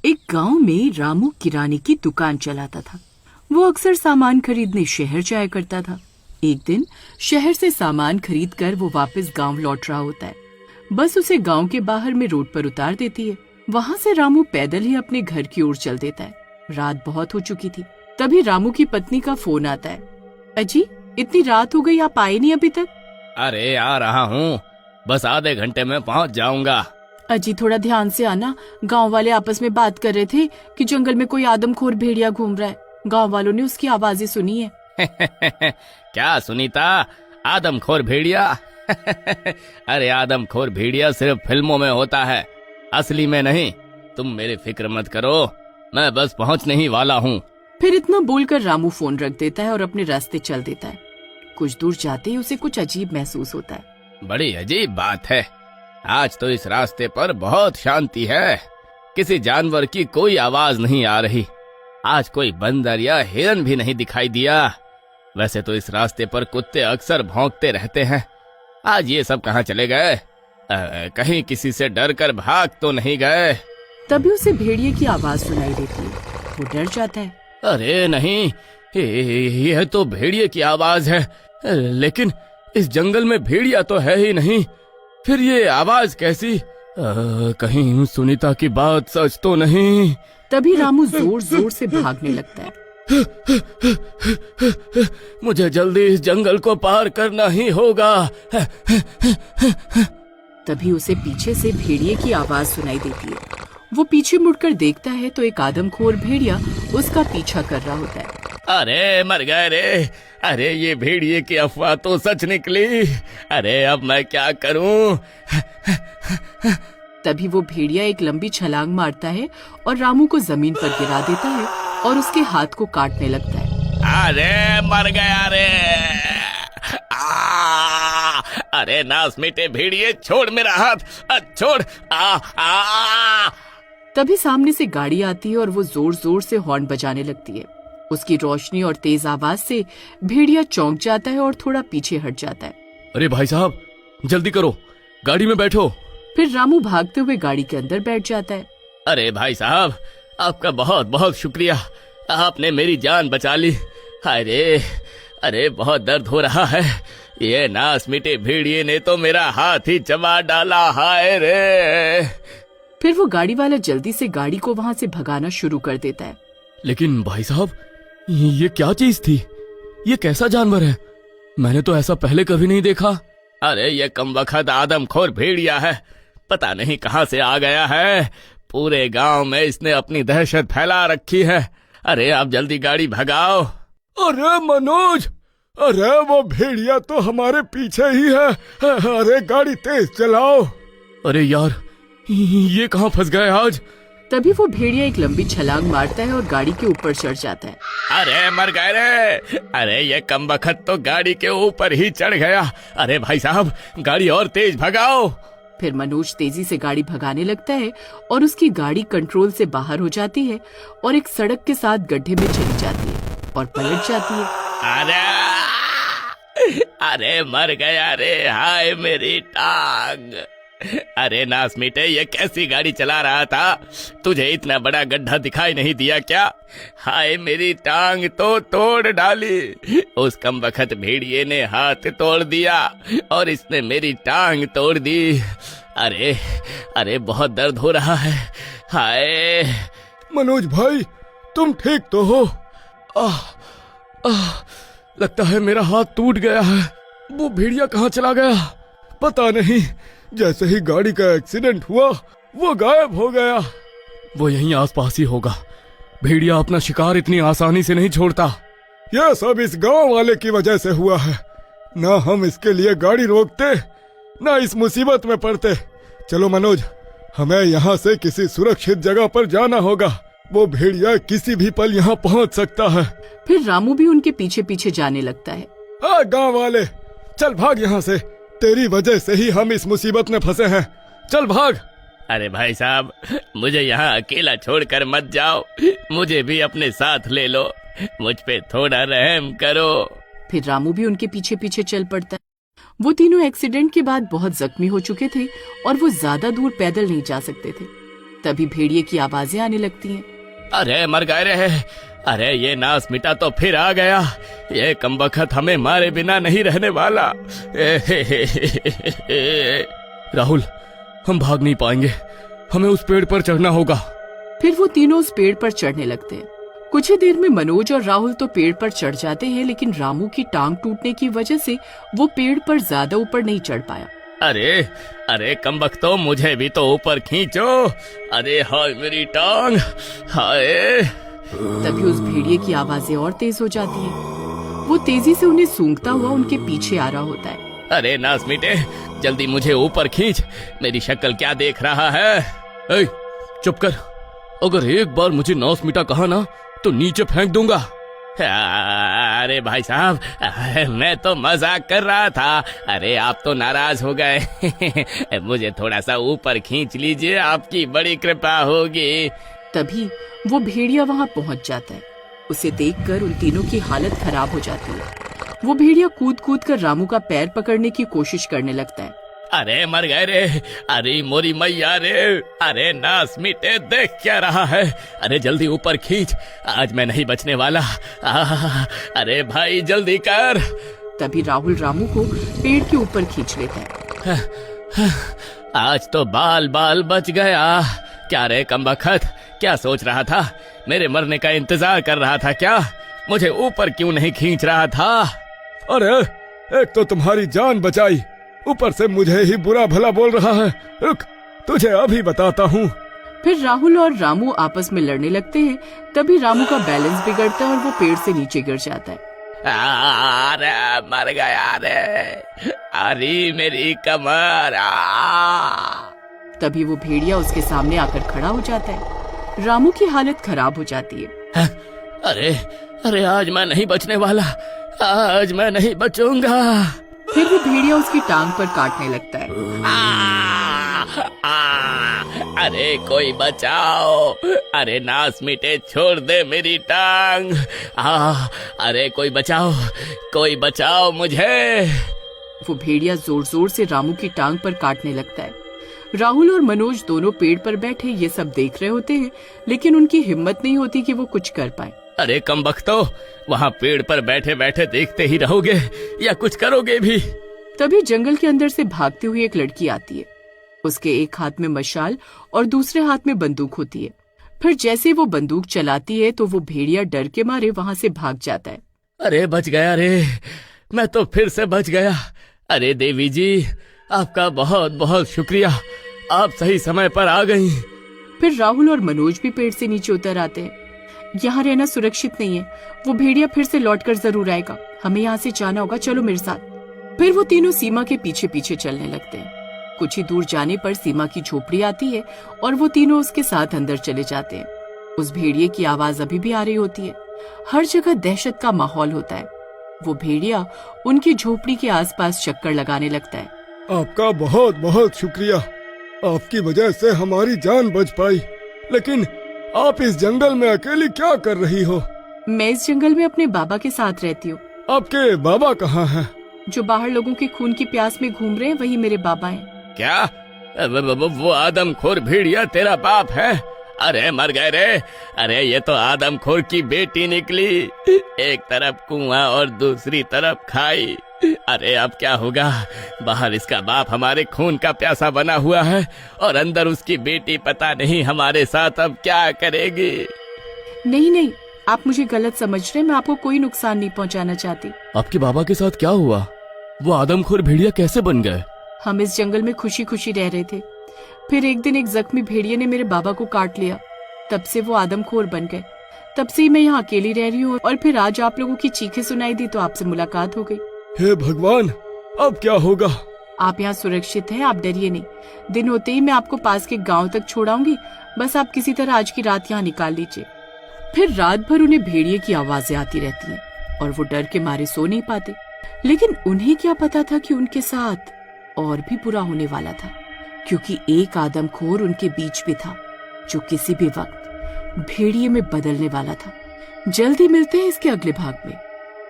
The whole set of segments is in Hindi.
एक गांव में रामू किराने की दुकान चलाता था। वो अक्सर सामान खरीदने शहर जाया करता था। एक दिन शहर से सामान खरीद कर वो वापस गांव लौट रहा होता है। बस उसे गांव के बाहर में रोड पर उतार देती है। वहाँ से रामू पैदल ही अपने घर की ओर चल देता है। रात बहुत हो चुकी थी। तभी रामू की पत्नी का फोन आता है। अजी, इतनी रात हो गई, आप आए नहीं अभी तक? अरे आ रहा हूँ, बस आधे घंटे में पहुँच जाऊंगा। अजी, थोड़ा ध्यान से आना। गांव वाले आपस में बात कर रहे थे कि जंगल में कोई आदमखोर भेड़िया घूम रहा है। गांव वालों ने उसकी आवाजें सुनी है। क्या सुनीता, आदमखोर भेड़िया? अरे आदमखोर भेड़िया सिर्फ फिल्मों में होता है, असली में नहीं। तुम मेरी फिक्र मत करो, मैं बस पहुंचने ही वाला हूँ। फिर इतना बोलकर रामू फोन रख देता है और अपने रास्ते चल देता है। कुछ दूर जाते ही उसे कुछ अजीब महसूस होता है। बड़ी अजीब बात है, आज तो इस रास्ते पर बहुत शांति है। किसी जानवर की कोई आवाज नहीं आ रही। आज कोई बंदर या हिरन भी नहीं दिखाई दिया। वैसे तो इस रास्ते पर कुत्ते अक्सर भौंकते रहते हैं। आज ये सब कहाँ चले गए? कहीं किसी से डर कर भाग तो नहीं गए? तभी उसे भेड़िए की आवाज सुनाई देती है। वो डर जाता है। अरे नहीं, यह तो भेड़िए की आवाज है, लेकिन इस जंगल में भेड़िया तो है ही नहीं। फिर ये आवाज कैसी? कहीं सुनीता की बात सच तो नहीं? तभी रामू जोर जोर से भागने लगता है। मुझे जल्दी इस जंगल को पार करना ही होगा। तभी उसे पीछे से भेड़िए की आवाज सुनाई देती है। वो पीछे मुड़कर देखता है तो एक आदमखोर भेड़िया उसका पीछा कर रहा होता है। अरे मर गए रे! अरे ये भेड़िए की अफवाह तो सच निकली। अरे अब मैं क्या करूं? तभी वो भेड़िया एक लंबी छलांग मारता है और रामू को जमीन पर गिरा देता है और उसके हाथ को काटने लगता है। अरे मर गया रे! अरे नास मीटे भेड़िए, छोड़ मेरा हाथ, छोड़! तभी सामने से गाड़ी आती है और वो जोर जोर से हॉर्न बजाने लगती है। उसकी रोशनी और तेज आवाज से भेड़िया चौंक जाता है और थोड़ा पीछे हट जाता है। अरे भाई साहब, जल्दी करो, गाड़ी में बैठो। फिर रामू भागते हुए गाड़ी के अंदर बैठ जाता है। अरे भाई साहब, आपका बहुत बहुत शुक्रिया, आपने मेरी जान बचा ली। अरे अरे बहुत दर्द हो रहा है। ये नास मीटे भेड़िए ने तो मेरा हाथ ही चबा डाला। हाय रे! फिर वो गाड़ी वाला जल्दी से गाड़ी को वहाँ से भगाना शुरू कर देता है। लेकिन भाई साहब, ये क्या चीज थी? ये कैसा जानवर है? मैंने तो ऐसा पहले कभी नहीं देखा। अरे ये कमबख्त आदमखोर भेड़िया है, पता नहीं कहाँ से आ गया है। पूरे गांव में इसने अपनी दहशत फैला रखी है। अरे आप जल्दी गाड़ी भगाओ। अरे मनोज, अरे वो भेड़िया तो हमारे पीछे ही है। अरे गाड़ी तेज चलाओ। अरे यार, ये कहाँ फंस गए आज? तभी वो भेड़िया एक लंबी छलांग मारता है और गाड़ी के ऊपर चढ़ जाता है। अरे मर गए रे! अरे ये कमबख्त तो गाड़ी के ऊपर ही चढ़ गया। अरे भाई साहब, गाड़ी और तेज भगाओ। फिर मनोज तेजी से गाड़ी भगाने लगता है और उसकी गाड़ी कंट्रोल से बाहर हो जाती है और एक सड़क के साथ गड्ढे में चली जाती है और पलट जाती है। अरे मर गया रे! हाय मेरी टांग! अरे नास मीटे, ये कैसी गाड़ी चला रहा था? तुझे इतना बड़ा गड्ढा दिखाई नहीं दिया क्या? हाय मेरी टांग तो तोड़ डाली। उस कमबख्त भेड़िए ने हाथ तोड़ दिया और इसने मेरी टांग तोड़ दी। अरे अरे बहुत दर्द हो रहा है। हाय मनोज भाई, तुम ठीक तो हो? लगता है मेरा हाथ टूट गया है। वो भेड़िया कहाँ चला गया? पता नहीं, जैसे ही गाड़ी का एक्सीडेंट हुआ वो गायब हो गया। वो यहीं आसपास ही होगा। भेड़िया अपना शिकार इतनी आसानी से नहीं छोड़ता। यह सब इस गांव वाले की वजह से हुआ है। ना हम इसके लिए गाड़ी रोकते, ना इस मुसीबत में पड़ते। चलो मनोज, हमें यहाँ से किसी सुरक्षित जगह पर जाना होगा। वो भेड़िया किसी भी पल यहाँ पहुँच सकता है। फिर रामू भी उनके पीछे पीछे जाने लगता है। गांव वाले, चल भाग यहाँ से। तेरी वजह से ही हम इस मुसीबत में फंसे हैं। चल भाग। अरे भाई साहब, मुझे यहाँ अकेला छोड़कर मत जाओ। मुझे भी अपने साथ ले लो। मुझ पे थोड़ा रहम करो। फिर रामू भी उनके पीछे पीछे चल पड़ता है। वो तीनों एक्सीडेंट के बाद बहुत जख्मी हो चुके थे और वो ज्यादा दूर पैदल नहीं जा सकते थे। तभी भेड़िए की आवाजें आने लगती हैं। अरे मर गए रे, अरे ये नास मिटा तो फिर आ गया, ये कमबख्त हमें मारे बिना नहीं रहने वाला। राहुल, हम भाग नहीं पाएंगे, हमें उस पेड़ पर चढ़ना होगा। फिर वो तीनों उस पेड़ पर चढ़ने लगते हैं। कुछ ही देर में मनोज और राहुल तो पेड़ पर चढ़ जाते हैं, लेकिन रामू की टांग टूटने की वजह से वो पेड़ पर ज्यादा ऊपर नहीं चढ़ पाया। अरे अरे कमबख्तो, मुझे भी तो ऊपर खींचो। अरे हाय मेरी टांग, हाय। तभी उस भेड़िए की आवाजें और तेज हो जाती हैं। वो तेजी से उन्हें सूंघता हुआ उनके पीछे आ रहा होता है। अरे नास मिटे, जल्दी मुझे ऊपर खींच, मेरी शक्ल क्या देख रहा है। ए, चुप कर, अगर एक बार मुझे नास मिटा कहा ना तो नीचे फेंक दूंगा। अरे भाई साहब, मैं तो मजाक कर रहा था। अरे आप तो नाराज हो गए। मुझे थोड़ा सा ऊपर खींच लीजिए, आपकी बड़ी कृपा होगी। तभी वो भेड़िया वहाँ पहुँच जाता है। उसे देखकर उन तीनों की हालत खराब हो जाती है। वो भेड़िया कूद कूद कर रामू का पैर पकड़ने की कोशिश करने लगता है। अरे मर गए रे, अरे मोरी मैया रे, अरे नास मिटे देख क्या रहा है। अरे जल्दी ऊपर खींच, आज मैं नहीं बचने वाला। अरे भाई जल्दी कर। तभी राहुल रामू को पेड़ के ऊपर खींच लेता है। आज तो बाल बाल बच गया। क्या रे कमबख्त, क्या सोच रहा था? मेरे मरने का इंतजार कर रहा था क्या? मुझे ऊपर क्यों नहीं खींच रहा था? अरे एक तो तुम्हारी जान बचाई, ऊपर से मुझे ही बुरा भला बोल रहा है। रुक, तुझे अभी बताता हूँ। फिर राहुल और रामू आपस में लड़ने लगते हैं। तभी रामू का बैलेंस बिगड़ता है और वो पेड़ से नीचे गिर जाता है। अरे मर गया रे, अरे मेरी कमर। तभी वो भेड़िया उसके सामने आकर खड़ा हो जाता है। रामू की हालत खराब हो जाती है। अरे अरे आज मैं नहीं बचने वाला, आज मैं नहीं बचूंगा। फिर वो भेड़िया उसकी टांग पर काटने लगता है। अरे कोई बचाओ, अरे नास मिटे छोड़ दे मेरी टांग। अरे कोई बचाओ मुझे। वो भेड़िया जोर जोर से रामू की टांग पर काटने लगता है। राहुल और मनोज दोनों पेड़ पर बैठे ये सब देख रहे होते हैं, लेकिन उनकी हिम्मत नहीं होती कि वो कुछ कर पाए। अरे कमबख्तो, वहाँ पेड़ पर बैठे बैठे देखते ही रहोगे या कुछ करोगे भी? तभी जंगल के अंदर से भागती हुई एक लड़की आती है। उसके एक हाथ में मशाल और दूसरे हाथ में बंदूक होती है। फिर जैसे वो बंदूक चलाती है तो वो भेड़िया डर के मारे वहाँ से भाग जाता है। अरे बच गया रे, मैं तो फिर से बच गया। अरे देवी जी, आपका बहुत बहुत शुक्रिया, आप सही समय पर आ गई। फिर राहुल और मनोज भी पेड़ से नीचे उतर आते हैं। यहाँ रहना सुरक्षित नहीं है, वो भेड़िया फिर से लौटकर जरूर आएगा, हमें यहाँ से जाना होगा, चलो मेरे साथ। फिर वो तीनों सीमा के पीछे पीछे चलने लगते हैं। कुछ ही दूर जाने पर सीमा की झोपड़ी आती है और वो तीनों उसके साथ अंदर चले जाते हैं। उस भेड़िए की आवाज अभी भी आ रही होती है। हर जगह दहशत का माहौल होता है। वो भेड़िया उनकी झोपड़ी के आसपास चक्कर लगाने लगता है। आपका बहुत बहुत शुक्रिया, आपकी वजह से हमारी जान बच पाई। लेकिन आप इस जंगल में अकेली क्या कर रही हो? मैं इस जंगल में अपने बाबा के साथ रहती हूँ। आपके बाबा कहाँ हैं? जो बाहर लोगों के खून की प्यास में घूम रहे हैं, वही मेरे बाबा हैं। क्या वो आदमखोर भेड़िया तेरा बाप है? अरे मर गए रे, अरे ये तो आदमखोर की बेटी निकली। एक तरफ कुआं और दूसरी तरफ खाई। अरे अब क्या होगा? बाहर इसका बाप हमारे खून का प्यासा बना हुआ है और अंदर उसकी बेटी पता नहीं हमारे साथ अब क्या करेगी। नहीं, आप मुझे गलत समझ रहे हैं, मैं आपको कोई नुकसान नहीं पहुंचाना चाहती। आपके बाबा के साथ क्या हुआ? वो आदमखोर भेड़िया कैसे बन गए? हम इस जंगल में खुशी खुशी रह रहे थे। फिर एक दिन एक जख्मी भेड़िए ने मेरे बाबा को काट लिया। तब से वो आदमखोर बन गए। तब से मैं यहाँ अकेली रह रही हूँ और फिर आज आप लोगों की चीखें सुनाई दी तो आपसे मुलाकात हो गई। हे भगवान, अब क्या होगा? आप यहाँ सुरक्षित हैं, आप डरिए नहीं। दिन होते ही मैं आपको पास के गांव तक छोड़ाऊंगी, बस आप किसी तरह आज की रात यहाँ निकाल लीजिए। फिर रात भर उन्हें भेड़िए की आवाजें आती रहती हैं और वो डर के मारे सो नहीं पाते। लेकिन उन्हें क्या पता था कि उनके साथ और भी बुरा होने वाला था, क्योंकि एक आदमखोर उनके बीच में था जो किसी भी वक्त भेड़िए में बदलने वाला था। जल्दी मिलते हैं इसके अगले भाग में।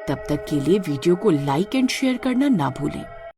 तब तक के लिए वीडियो को लाइक एंड शेयर करना ना भूलें।